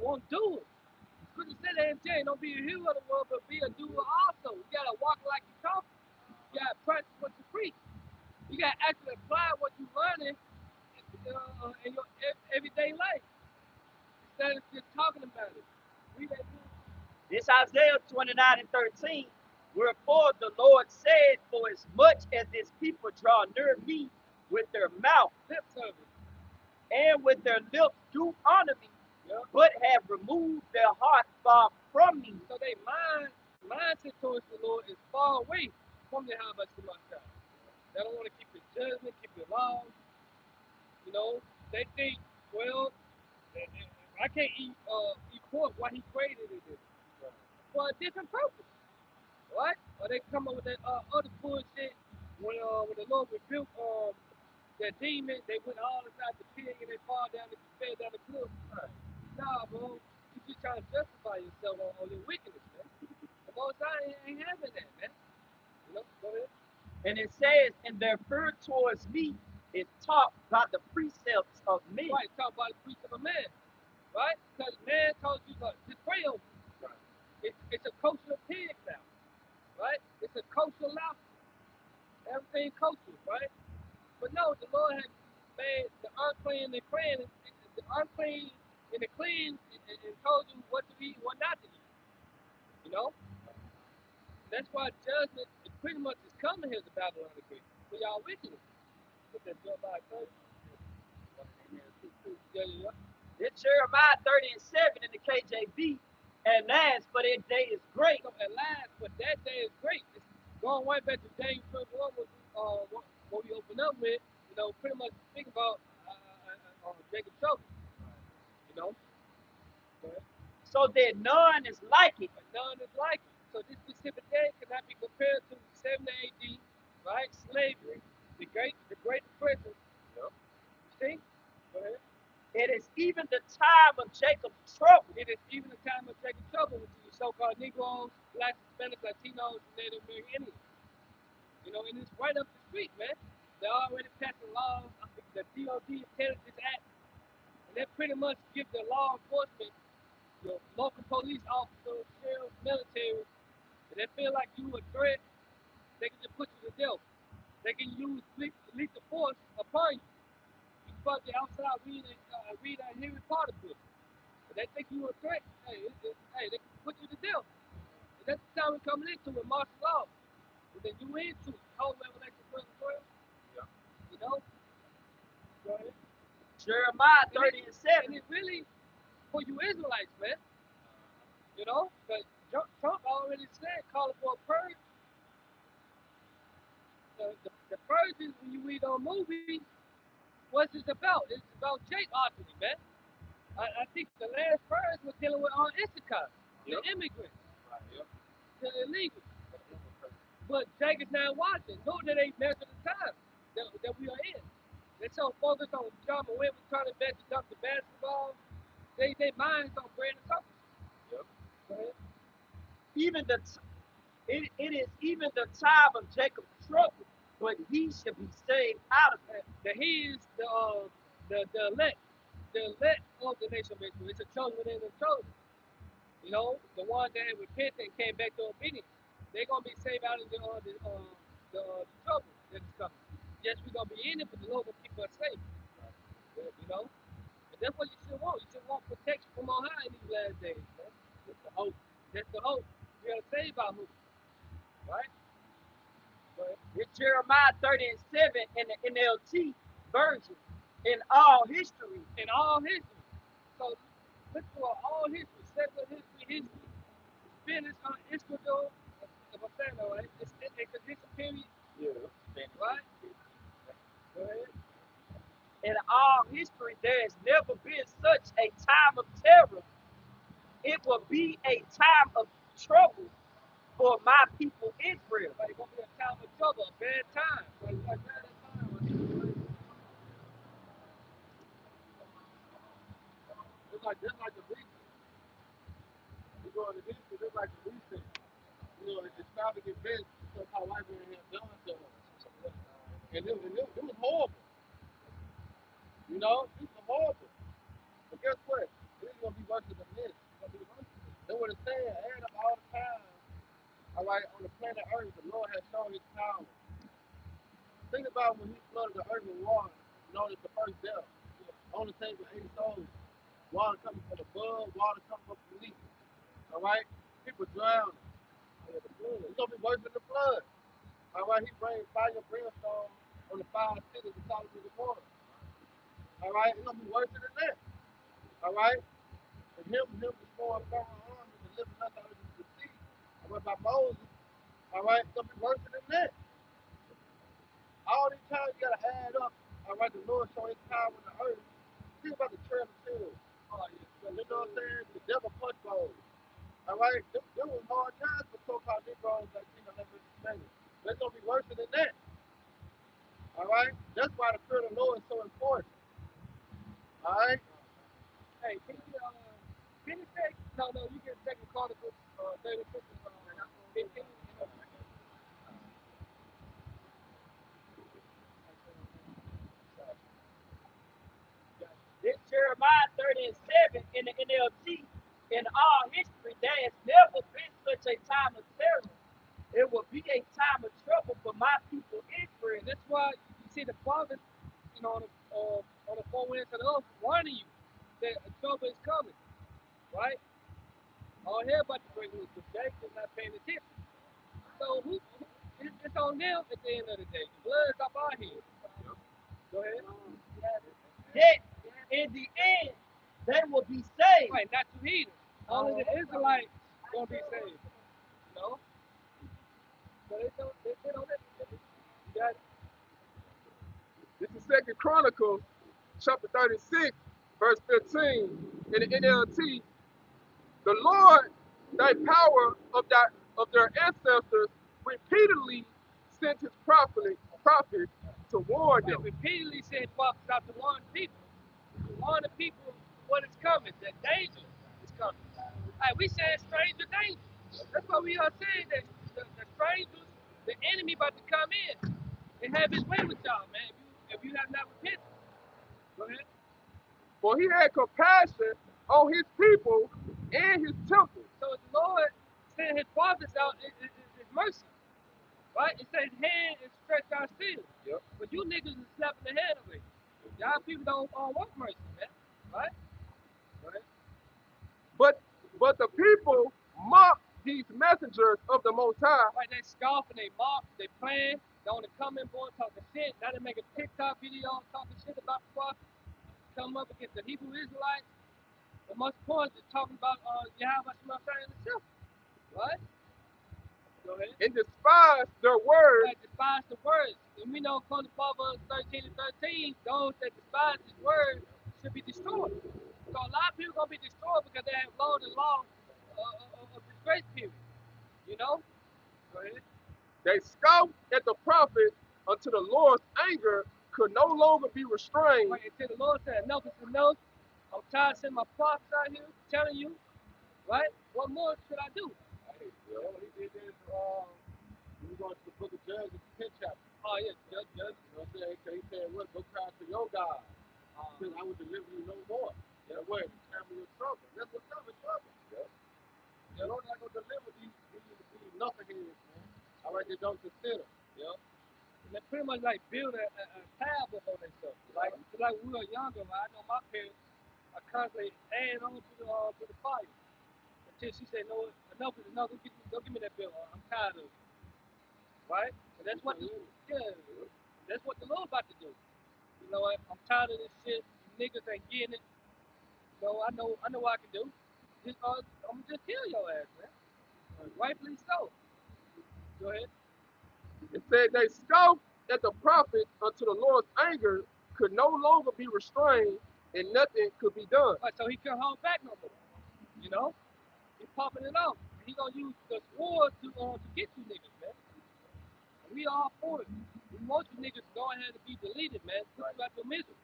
won't do it. Scripture said that in James, don't be a hero of the world, but be a doer also. You gotta walk like you talk. You gotta practice what you preach. You gotta actually apply what you're learning in your everyday life instead of just talking about it. Read that. This Isaiah 29 and 13. Wherefore the Lord said, for as much as this people draw near me with their mouth Lip service. and with their lips do honor me, Yeah. but have removed their heart far from me. So they mindset towards the Lord is far away from the how much to myself. They don't want to keep the judgment, keep the law. You know, they think, well, I can't eat pork. Why he created it for a different purpose, right? Or they come up with that other bullshit when the Lord rebuked that demon, they went all inside the pig and they fell down the cliff. Right. Nah, bro, you just trying to justify yourself on your wickedness, man. The Most High ain't having that, man. You know, go ahead. And it says, and their fear towards me is taught by the precepts of men. Right, talk about the precept of man, right? Because man told you to pray over. Right. It's a culture of pigs now, right? It's a culture of lobster. Everything culture, right? But no, the Lord has made the unclean and clean, the unclean and the clean, and told you what to eat and what not to eat. You know? That's why judgment pretty much is coming here to Babylon again. For y'all wickedness. Look at Jeremiah 30. Yeah. It's Jeremiah 30 and 7 in the KJV. At last, for that day is great. So at last, for that day is great. It's going right back to James 1, what we opened up with, you know, pretty much think about Jacob's trouble. You know? So that none is like it. None is like it. So this specific day cannot be compared to 70 AD, right? Slavery, the Great Depression. Yep. See? Go ahead. It is even the time of Jacob's trouble. It is even the time of Jacob's trouble, which is the so-called Negroes, Blacks, Hispanics, Latinos, and Native American Indians. You know, and it's right up the street, man. They're already passing laws, the DOD Intelligence Act, and that pretty much gives the law enforcement, your local police officers, sheriffs, military, and they feel like you a threat, they can just put you to death. They can use lethal force upon you. You fuck the outside read a Harry Potter book. If they think you a threat, they can put you to death. And that's the time we're coming into with martial law. But then you into whole Revelation 12. Yeah. You know? Go ahead. Jeremiah 30 and 7. And it's really for you Israelites, man. You know? Because Trump already said, calling for a purge. The purge is when you read on movies, what's it about? It's about Jake ultimately, man. I think the last purge was dealing with Issachar, the immigrants, right, the illegals. But Jake is not watching, nor do they measure the time that we are in. They're so focused on John Webb turning back to dunk the basketball, they minds on bread and circles. Yep. Go ahead. It is even the time of Jacob's trouble, but he shall be saved out of it. That he is the elect of the nation of Israel. It's a chosen within the chosen. You know, the one that had repented and came back to obedience. They're gonna be saved out of the trouble that is coming. Yes, we're gonna be in it, but the Lord will keep us safe. You know, and that's what you should want. You should want protection from on high in these last days, man. That's the hope. That's the hope. We are saved by who? Right? It's Jeremiah 30 and 7 in the NLT version. In all history. In all history. So look for all history, secular history, Spanish, Ecuador, if I'm saying that right, it's Inquisition period. Yeah. Right? Go ahead. In all history, there has never been such a time of terror. It will be a time of trouble for my people Israel. Like, it's going to be a time of trouble, a bad time. Like bad time. It's like the reset. We're going to history, it's like the reset. You know, it's stopping events because how life we have done to us. And it was horrible. You know, it was horrible. But guess what? It is going to be worse than Lord is saying, add up all the time, all right, on the planet Earth, the Lord has shown his power. Think about when he flooded the earth with water, known as the first death. Only thing with 8 souls. Water coming from above, water coming from beneath. All right? People drowning. It's going to be worse than the flood. All right? He brings fire and brimstone on the 5 cities of Sodom and Gomorrah. All right? It's going to be worse than that. All right? And him destroying Pharaoh's army and lifting us out of the sea. All right? By Moses. All right? It's going to be worse than that. All these times you got to add up. All right? The Lord showing his power in the earth. Think about the trail of children. You know what I'm saying? The devil punch bowls. All right? There was hard times for so-called Negroes like Memphis. But it's going to be worse than that. All right? That's why the fear of the Lord is so important. All right? Hey, can you take, no, you can take the Chronicles 36 and 15. This Jeremiah 30 and 7 in the NLT, in all history, there has never been such a time of terror. It will be a time of trouble for my people Israel. That's why you see the prophets, on the 4 winds of the earth warning you that trouble is coming, right? All hell about to break loose, but Jacob is not paying attention. So it's on them at the end of the day. The blood's up our head. Go ahead. Yet, in the end, they will be saved. Right, not you heathens. Only the Israelites gonna be saved. You know? So they don't you got it. This is Second Chronicles, chapter 36, verse 15. In the NLT, the Lord, thy power of their ancestors, repeatedly sent his prophet to warn them. Repeatedly said prophets out to warn people. To warn the people what is coming, that danger is coming. Like we said, stranger danger. That's what we are saying, that the strangers, the enemy about to come in and have his way with y'all, man. If you have not repented. Go ahead. For he had compassion on his people and his temple. So the Lord sent his prophets out in mercy. Right? It says his hand is stretched out still. Yep. But you niggas is slapping the hand away. Y'all people don't want mercy, man. Right? Right? But the people mocked these messengers of the Most High. Right, they scoff and they mock, they plan, they on the comment board talking shit. Now they make a TikTok video talking shit about the prophet, come up against the Hebrew Israelites. But most importantly, talking about Yahweh himself. Right? Go ahead. And despise their words. Like despise the words. And we know according to Proverbs 13 and 13, those that despise his word should be destroyed. So a lot of people are gonna be destroyed because they have lowered the law of this grace period. You know? Go ahead. They scoffed at the prophet until the Lord's anger could no longer be restrained. Right, until the Lord said, enough is enough. I'm tired of sending my prophets out here telling you, right? What more should I do? Hey, well, he did this, we go to the book of Judges, the 10th chapter. Oh, yeah, Judge. You know what I'm saying? He said, what? Go cry to your God. Because I will deliver you no more. That way, the time of your trouble. That's what trouble is trouble. Yeah. The Lord's not going to deliver these knuckleheads, man. All right, they don't consider. Yeah. And they pretty much like build a parable on themselves. Like when we were younger, I know my parents are constantly adding on to the fire. Until she said, no, enough is enough. Don't give me that bill. I'm tired of it. Right? And that's what that's what the Lord about to do. You know what? I'm tired of this shit. You niggas ain't getting it. So I know what I can do. I'm gonna just kill your ass, man. Rightfully so. Go ahead. It said they scoffed at the prophet until the Lord's anger could no longer be restrained and nothing could be done. Right, so he couldn't hold back no more. You know? He's popping it off. He gonna use the sword to get you niggas, man. And we all for it. We want you niggas to go ahead and be deleted, man. Put you out your misery.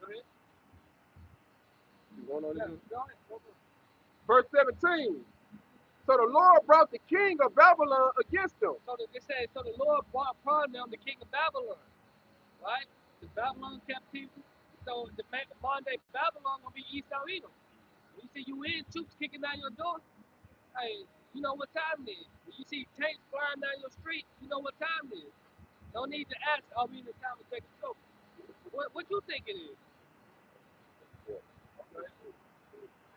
Go ahead. You want on this? Go ahead. Go ahead. Verse 17. So the Lord brought the king of Babylon against them. So it says, so the Lord brought upon them the king of Babylon, right? The Babylon captivity. So the modern day Babylon gonna be East Edom. When you see UN troops kicking down your door, hey, you know what time it is. When you see tanks flying down your street, you know what time it is. No need to ask, are we in the time of taking trouble? What you think it is?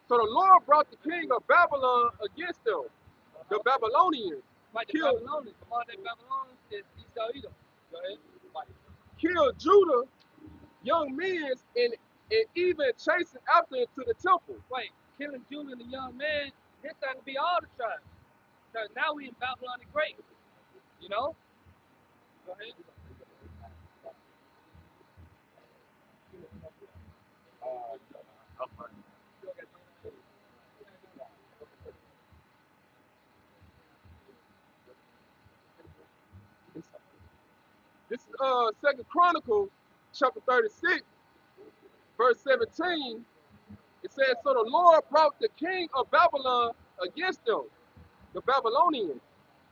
So the Lord brought the king of Babylon against them, the Babylonians. Like the Killed- Babylonians, the modern day Babylonians is Esau Edom. Go ahead. Killed Judah, young men, and even chasing after him to the temple. Wait, killing Judah and the young man, this time to be all the tribes. Because now we in Babylon the Great. You know? Go ahead. This is Second Chronicles, chapter 36, verse 17. It says, so the Lord brought the king of Babylon against them, the Babylonians,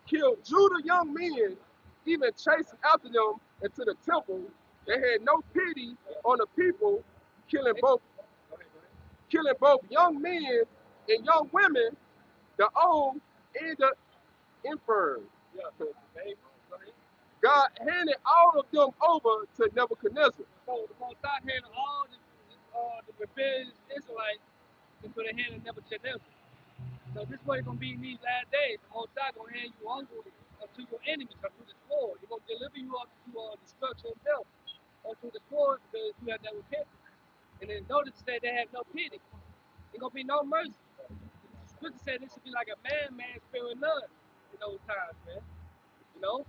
killed Judah young men, even chasing after them into the temple. They had no pity on the people, killing both young men and young women, the old and the infirm. God handed all of them over to Nebuchadnezzar. So the Most High handed all the rebellious Israelites into the hand of Nebuchadnezzar. So this way it's going to be in these last days. The Most High going to hand you over to your enemies, unto the sword. He's going to deliver you up to destruction and death, unto the sword, because you have that repentance. And then notice it said they had no pity. There's going to be no mercy. The scripture said this should be like a man sparing none in those times, man. You know?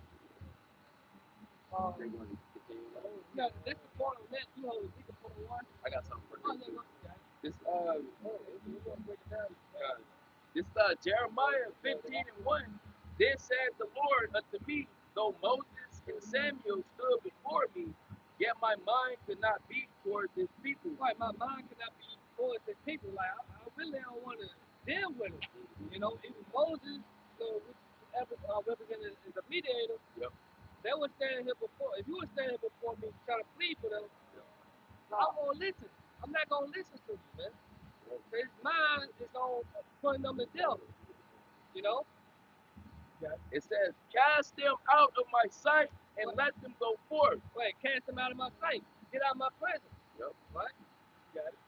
No, that's the point on that. You hold the point on one. I got something for Oh, you. yeah, This this Jeremiah 15 and 1. Then said the Lord unto me, though Moses and Samuel stood before me, yet my mind could not be toward this people. Right, my mind cannot be towards the people. Like I really don't want to deal with it. You know, even Moses, which represented as a mediator, Yep. they were standing here before. If you were standing here before me trying to plead for them, I won't listen. I'm not gonna listen to you, man. His mind is on putting them to death. You know. It says, cast them out of my sight and let them go forth. Wait, cast them out of my sight. Get out of my presence. Yep. Right? Got it.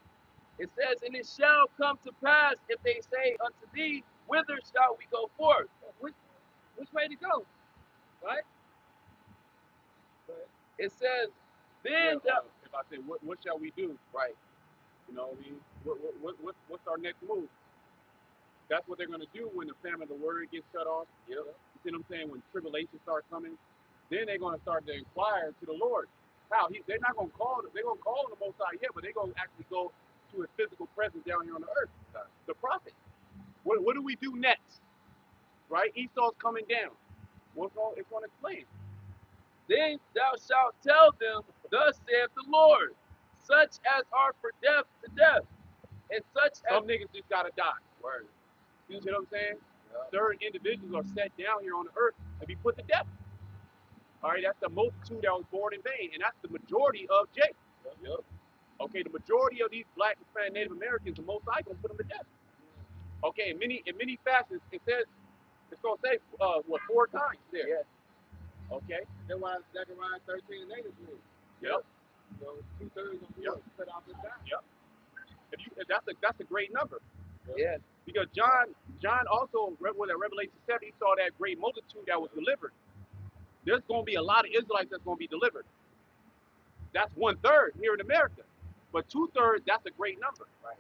It says, and it shall come to pass if they say unto thee, whither shall we go forth? Which way to go? Right? It says, then if I say, what shall we do? right. You know what I mean? What's our next move? That's what they're going to do when the famine of the word gets shut off. Yep. You see what I'm saying? When tribulations start coming, then they're going to start to inquire to the Lord. How? They're not going to call. They're going to call on the Most High, yeah, but they're going to actually go to His physical presence down here on the earth. The prophet. What do we do next? Right? Esau's coming down. It's going to explain. Then thou shalt tell them, thus saith the Lord, such as are for death to death, and such Some as niggas just got to die. word. You see what I'm saying? Yeah. Certain individuals are set down here on the earth to be put to death. All right, that's the multitude that was born in vain, and that's the majority of Jacob. Yep. Okay, the majority of these Black, Hispanic, Native Americans, the Most High gonna put them to death. Okay, in many fashions, it says it's gonna say 4 times there. Yeah. Okay. That's why Zechariah 13 and 8 is real. Yep. So 2/3 of the world cut off this time. Yep. That's a great number. Yeah. Because John also, when at Revelation 7, he saw that great multitude that was delivered. There's going to be a lot of Israelites that's going to be delivered. That's 1/3 here in America. But 2/3, that's a great number. Right.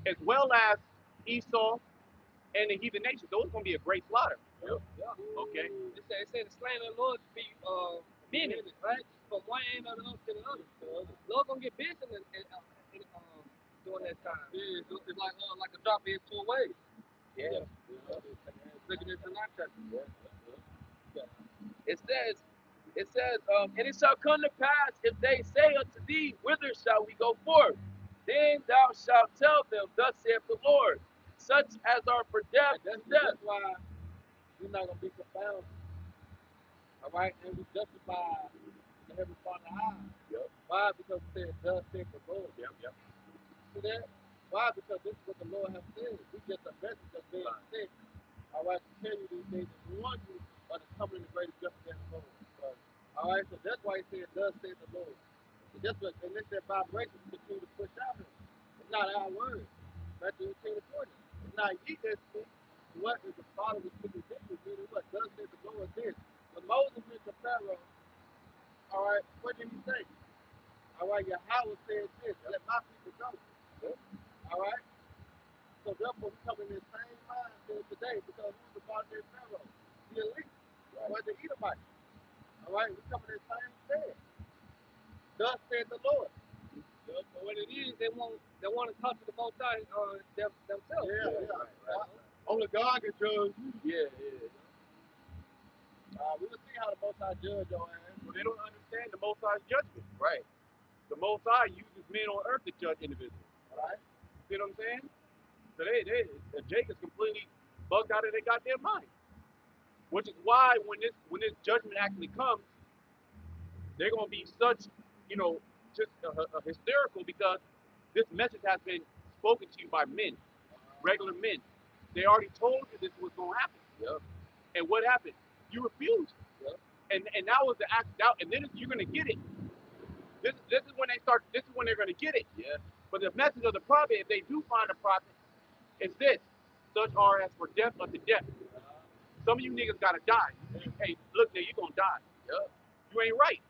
As well as Esau and the heathen nations. Those are going to be a great slaughter. Yep. Yeah. Okay. It said the slain of the Lord to be many, right? From one end of the earth to the other. Lord gonna get busy during that time. Yeah, it's like a drop in 2 ways. Yeah. Looking at the night chapter. It says, and it shall come to pass if they say unto thee, whither shall we go forth? Then thou shalt tell them, thus saith the Lord, such as are for death to death. That's why we're not gonna be confounded. All right, and we justify the heavenly Father eyes. Yep. Why? Because it says, "Thus saith the Lord." Yep. See that? Why? Because this is what the Lord has said. We get the message that's being sent. All right, to tell you these things and warn you of the coming of the greatest judgment of the Lord. All right, so that's why he said, "Thus saith the Lord." And that's what, and let that vibration continue to push out here. It's not our word. Matthew 18:40. It's not ye that speak. What is the Father was speaking this? Meaning what? Thus saith the Lord this. When Moses went to Pharaoh, all right, what did he say? All right, Yahweh said this, let my people go. All right? So therefore, we come in this same mindset today because who's the father of Pharaoh? The elite, or the Edomites. All right? We come in this same stead. Thus said the Lord. So what it is, they want to talk to the Most High themselves. Yeah. Right. Only God can judge you. Yeah. We will see how the Most High judge your ass. Well, they don't understand the Most High's judgment. Right. The Most High uses men on earth to judge individuals. Right. See what I'm saying? So Jake is completely bugged out of their goddamn mind. Which is why when this judgment actually comes, they're gonna be such, just hysterical because this message has been spoken to you by men, regular men. They already told you this was gonna happen. Yep. And what happened? You refused. Yep. And that was the act out, and then you're gonna get it. This is when they start. This is when they're gonna get it. Yeah. But the message of the prophet, if they do find a prophet, is this: such are as for death unto death. Some of you niggas gotta die. Hey, look there, you're gonna die. Yep. You ain't right.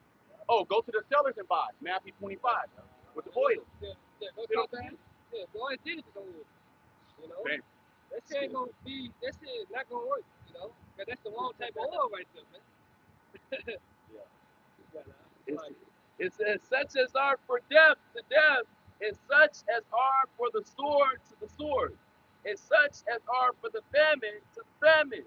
Oh, go to the sellers and buy Matthew 25 with the oil. Yeah, You know what I'm saying? Yeah, go ahead and did it to you. You know? Man, That shit ain't gonna be, that shit is not gonna work, you know? Cause that's the wrong type of oil right there, man. it says, such as are for death to death, and such as are for the sword to the sword, and such as are for the famine to the famine.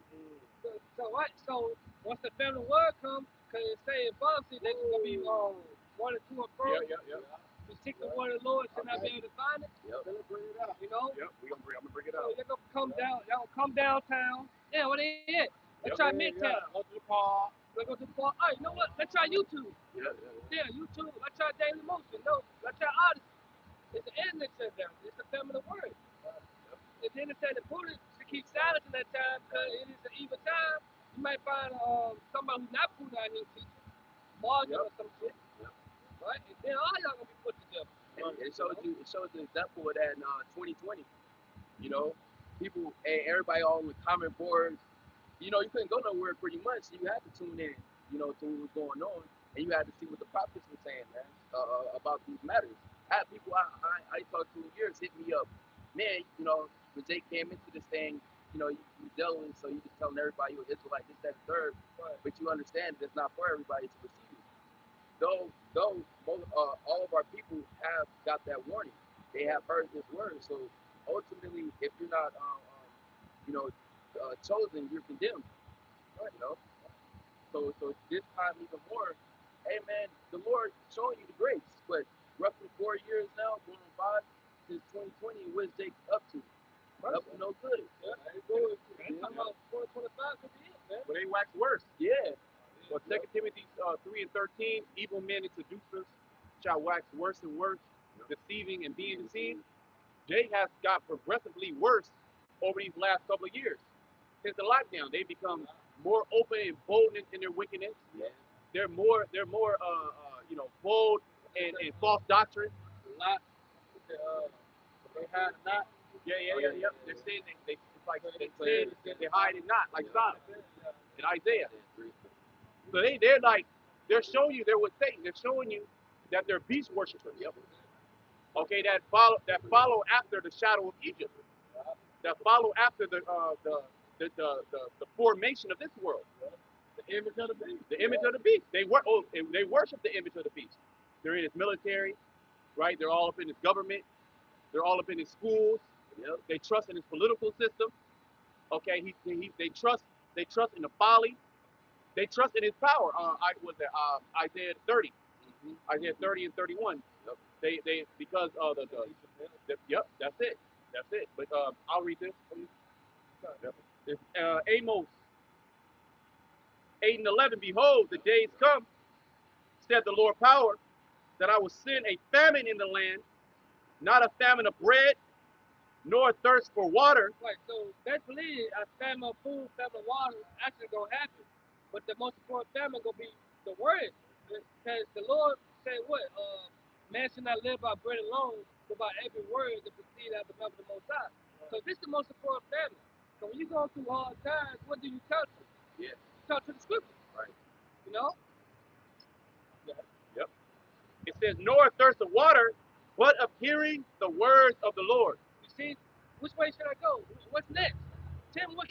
So what? So once the family word comes, cause it say above, see, they just gonna be 1 and 2 and 4. Yeah. You seek the word of the Lord, should not be able to find it. Yep. Let bring it out. You know? Yep, I'm gonna bring it So out. they're gonna come down. They're gonna come downtown. Yeah, what they at? Let's try Midtown. Go to the park. Let's go to the park. Oh, you know what? Let's try YouTube. Yeah. Yeah, YouTube. Let's try Daily Motion. No, let's try Odyssey. It's the internet shutdown. It's the family of the word. And then it said the Buddha should keep silence in that time because it is an evil time. You might find somebody who's not Buddha out here teaching, margin or some shit. Right? And then all y'all gonna be put together. It shows the example of that in 2020. You know, people and everybody all on the comment boards. You know, you couldn't go nowhere pretty much. So you had to tune in, to what was going on, and you had to see what the prophets were saying, man, about these matters. I had people I talked to years hit me up, man. When Jake came into this thing, you dealt with, so you just telling everybody you're Israelite, this, that, and third, but you understand that it's not for everybody to receive it. Though all of our people have got that warning, they have heard this word. So ultimately, if you're not, chosen, you're condemned. You know. So this time even more, hey man, the Lord showing you the grace. But roughly 4 years now, going on 5 since 2020, what's Jake up to? Up to no good. Yeah, talking about 425 could be it, man. But they wax worse. Yeah. Well, 2 Timothy 3 and 13, evil men and seducers shall wax worse and worse, deceiving and being deceived. Jake has got progressively worse over these last couple of years. Since the lockdown, they become more open and bold in their wickedness. Yeah. They're more bold and false doctrine. A lot. They hide a lot. Yeah. They're saying it's like they said they hide it not, like Sodom and Isaiah. So they're showing you they're with Satan. They're showing you that they're beast worshipers. Yep. Okay, that follow after the shadow of Egypt. That follow after the formation of this world. The image of the beast. The image of the beast. They worship the image of the beast. They're in his military, right? They're all up in his government. They're all up in his schools. Yep. They trust in his political system. Okay, they trust in the folly. They trust in his power. Isaiah 30. Mm-hmm. Isaiah 30 and 31. Yep. They because of the yep, that's it. But I'll read this. Yep. It's Amos 8 and 11. Behold, the days come, said the Lord power, that I will send a famine in the land, not a famine of bread, nor thirst for water. Right. So basically, a famine of food, famine of water is actually gonna happen. But the most important famine gonna be the word, because the Lord said what? Man should not live by bread alone, but by every word that proceeds out of the mouth of the Most High. So this is the most important famine. So when you go through hard times, what do you turn to? Yeah. You turn to the scriptures. Right. You know. Yep. It says, nor thirst of water, but of hearing the words of the Lord. You see, which way should I go? What's next? Tim, what